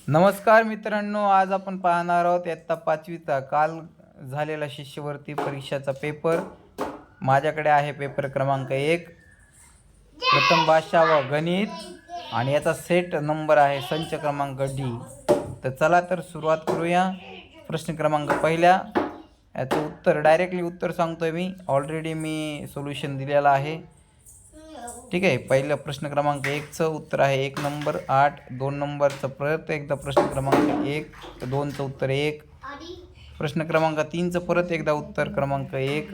नमस्कार मित्रांनो, आज आपण पाहणार आहोत इयत्ता 5वीचा काल झालेला शिष्यवृत्ती परीक्षेचा पेपर. माझ्याकडे आहे पेपर क्रमांक 1, प्रथम भाषा व गणित, आणि याचा सेट नंबर आहे संच क्रमांक डी. तर चला तर सुरुवात करूया. प्रश्न क्रमांक पहिला, याचं उत्तर डायरेक्टली उत्तर सांगतोय मी. ऑलरेडी मी सोल्युशन दिलेलं आहे. ठीक आहे. पहिलं प्रश्न क्रमांक 1चं उत्तर आहे 1 नंबर 8. 2 नंबरचं परत एकदा प्रश्न क्रमांक 1, 2चं उत्तर 1. प्रश्न क्रमांक 3चं परत एकदा उत्तर क्रमांक 1,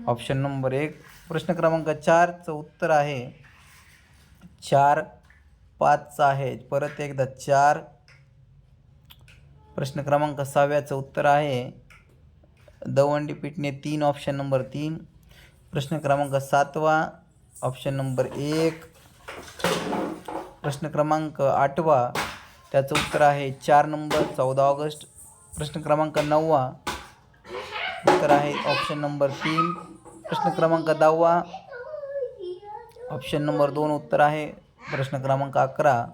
ऑप्शन नंबर 1. प्रश्न क्रमांक 4चं उत्तर आहे 4. 5चं आहे परत एकदा 4. प्रश्न क्रमांक 6व्याचं उत्तर आहे दवंडी पिटणे 3, ऑप्शन नंबर 3. प्रश्न क्रमांक 7वा, ऑप्शन नंबर 1. प्रश्न क्रमांक 8वा, त्याचं उत्तर आहे 4 नंबर 14 ऑगस्ट. प्रश्न क्रमांक 9वा, उत्तर आहे ऑप्शन नंबर 3. प्रश्न क्रमांक 10वा, ऑप्शन नंबर 2 उत्तर आहे. प्रश्न क्रमांक 11,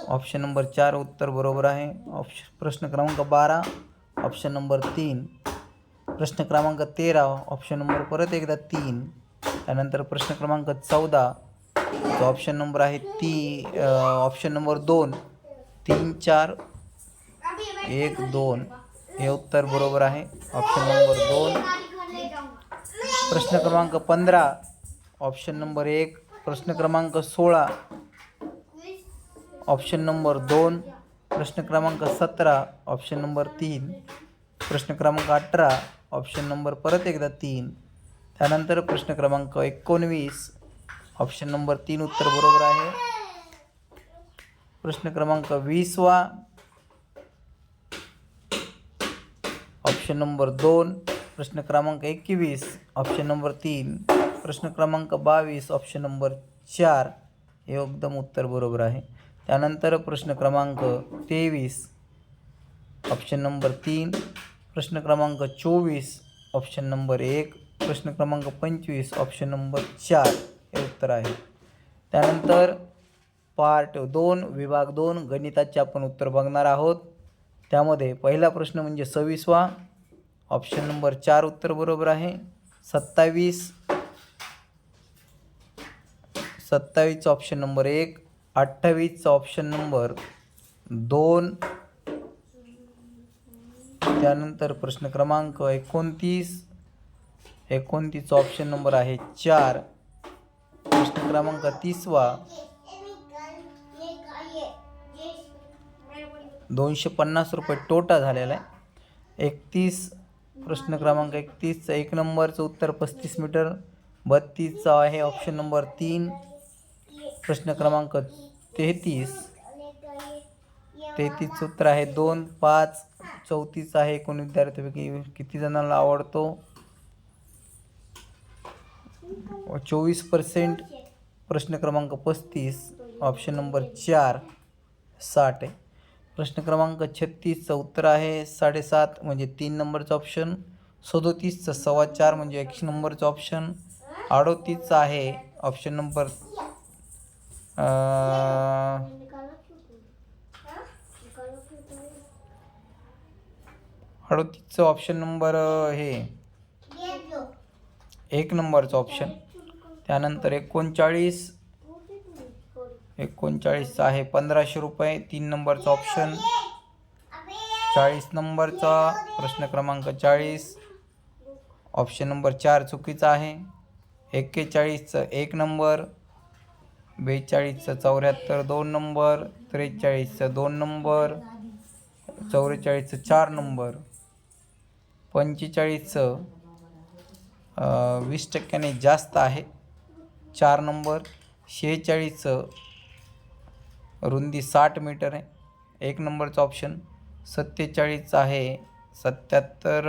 ऑप्शन नंबर 4 उत्तर बरोबर आहे. प्रश्न क्रमांक 12, ऑप्शन नंबर 3. प्रश्न क्रमांक 13, ऑप्शन नंबर परत एकदा 3. त्यानंतर प्रश्न क्रमांक 14, जो ऑप्शन नंबर आहे ऑप्शन नंबर 2. 3, 4, 1, 2 हे उत्तर बरोबर आहे, ऑप्शन नंबर 2. प्रश्न क्रमांक 15, ऑप्शन नंबर 1. प्रश्न क्रमांक 16, ऑप्शन नंबर 2. प्रश्न क्रमांक 17, ऑप्शन नंबर 3. प्रश्न क्रमांक 18, ऑप्शन नंबर परत एकदा 3. त्यानंतर प्रश्न क्रमांक 19, ऑप्शन नंबर 3 उत्तर बरोबर आहे. प्रश्न क्रमांक 20वा, ऑप्शन नंबर 2. प्रश्न क्रमांक 21, ऑप्शन नंबर 3. प्रश्न क्रमांक 22, ऑप्शन नंबर 4 हे एकदम उत्तर बरोबर आहे. त्यानंतर प्रश्न क्रमांक 23, ऑप्शन नंबर 3. प्रश्न क्रमांक 24, ऑप्शन नंबर 1. प्रश्न क्रमांक 25, ऑप्शन नंबर 4 हे उत्तर आहे. त्यानंतर पार्ट 2 विभाग 2 गणिताचे आपण उत्तर बघणार आहोत. त्यामध्ये पहिला प्रश्न म्हणजे 26वा, ऑप्शन नंबर 4 उत्तर बरोबर आहे. 27चं ऑप्शन नंबर 1. 28चं ऑप्शन नंबर 2. त्यानंतर प्रश्न क्रमांक 29चा ऑप्शन नंबर आहे 4. प्रश्न क्रमांक 30वा, 250 रुपये टोटा झालेला आहे. 31, प्रश्न क्रमांक 31चं 1 नंबरचं उत्तर 35 मीटर. 32चं आहे ऑप्शन नंबर 3. प्रश्न क्रमांक 33चं उत्तर आहे 2. 5. 34 आहे. कोणी विद्यार्थ्यांपैकी किती जणांना आवडतो? 24%. प्रश्न क्रमांक 35, ऑप्शन नंबर 4 60 आहे. प्रश्न क्रमांक 36चं उत्तर आहे 7.5 म्हणजे 3 नंबरचं ऑप्शन. 37चं 4.25 म्हणजे 1 नंबरचं ऑप्शन. 38चं आहे ऑप्शन नंबर 38चं ऑप्शन नंबर 1 नंबरचं ऑप्शन. त्यानंतर 39चं आहे 1500 रुपये, 3 नंबरचं ऑप्शन. 40 नंबरचा प्रश्न क्रमांक 40, ऑप्शन नंबर 4 चुकीचा आहे. 41चं 1 नंबर. 42चं 74 2 नंबर. 43चं 2 नंबर. 44चं 4 नंबर. 45चं 20% जास्त आहे 4 नंबर. 46चं रुंदी 60 मीटर आहे 1 नंबरचं ऑप्शन. 47चं आहे 77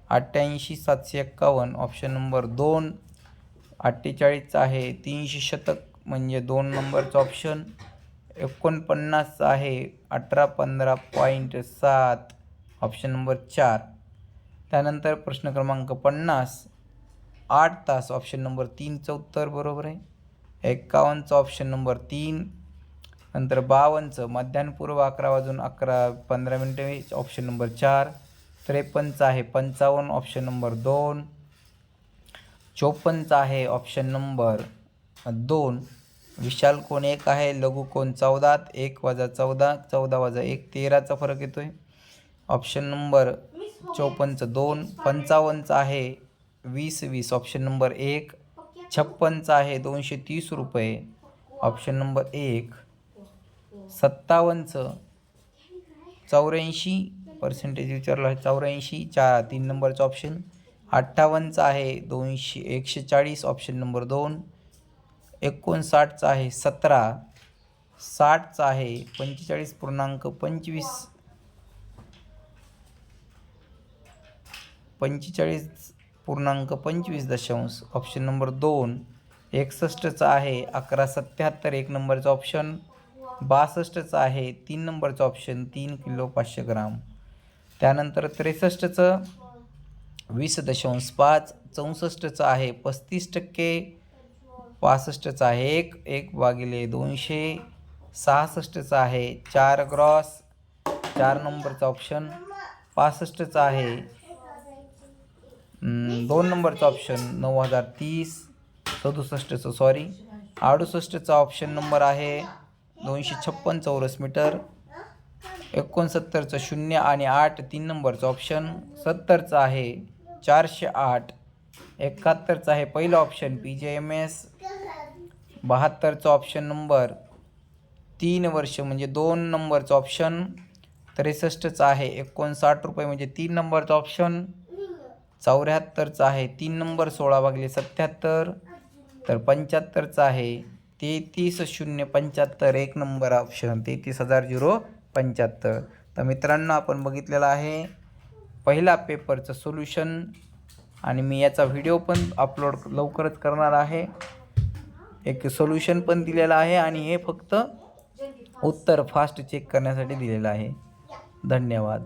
88 751 ऑप्शन नंबर 2. 48चं आहे 300 शतक म्हणजे 2 नंबरचं ऑप्शन. 49चं आहे 18-15.7 ऑप्शन नंबर 4. त्यानंतर प्रश्न क्रमांक 50, 8 तास ऑप्शन नंबर 3चं उत्तर बरोबर आहे. 51चं ऑप्शन नंबर 3. नंतर 52चं मध्यान्हपूर्व 11:11:15 ऑप्शन नंबर 4. 53चं आहे 55 ऑप्शन नंबर 2. 54चं आहे ऑप्शन नंबर 2. विशाल कोण 1 आहे, लघु कोण 14. 1 - 14 14 - 1 13चा फरक येतोय. Option number 54चं 2. 55चं आहे 20 ऑप्शन नंबर 1. 56चं आहे 230 रुपये ऑप्शन नंबर 1. 57चं 84% विचारलं आहे 84 3 नंबरचं ऑप्शन. 58चं आहे 140 ऑप्शन नंबर 2. 59चं आहे 17. 60चं आहे 45.25 45.25 ऑप्शन नंबर 2. 61चं आहे 1177 1 नंबरचं ऑप्शन. 62चं आहे 3 नंबरचं ऑप्शन 3 किलो 500 ग्राम. त्यानंतर 63चं 20.5. 64चं आहे 35%. 65चं आहे 1/200. 66चं आहे 4 ग्रॉस 4 नंबरचा ऑप्शन. 65चं आहे 2 नंबरचा ऑप्शन 9030. 67चं 68चा ऑप्शन नंबर आहे 256 चौरस मीटर. 69चं 0 आणि 8 3 नंबरचं ऑप्शन. 70चं आहे 408. 71चं आहे पहिलं ऑप्शन PJMS. 72चं ऑप्शन नंबर 3 वर्ष म्हणजे 2 नंबरचं ऑप्शन. 63चं आहे 59 रुपये म्हणजे 3 नंबरचं ऑप्शन. 74चं आहे 3 नंबर 16/77. तर 75चं आहे 33,075 1 नंबर ऑप्शन 33,075. तर मित्रांनो आपण बघितलेला आहे पहिला पेपरचं सोल्युशन आणि मी याचा व्हिडिओ पण अपलोड लवकरच करणार आहे. एक सोल्युशन पण दिलेलं आहे आणि हे फक्त उत्तर फास्ट चेक करण्यासाठी दिलेलं आहे. धन्यवाद.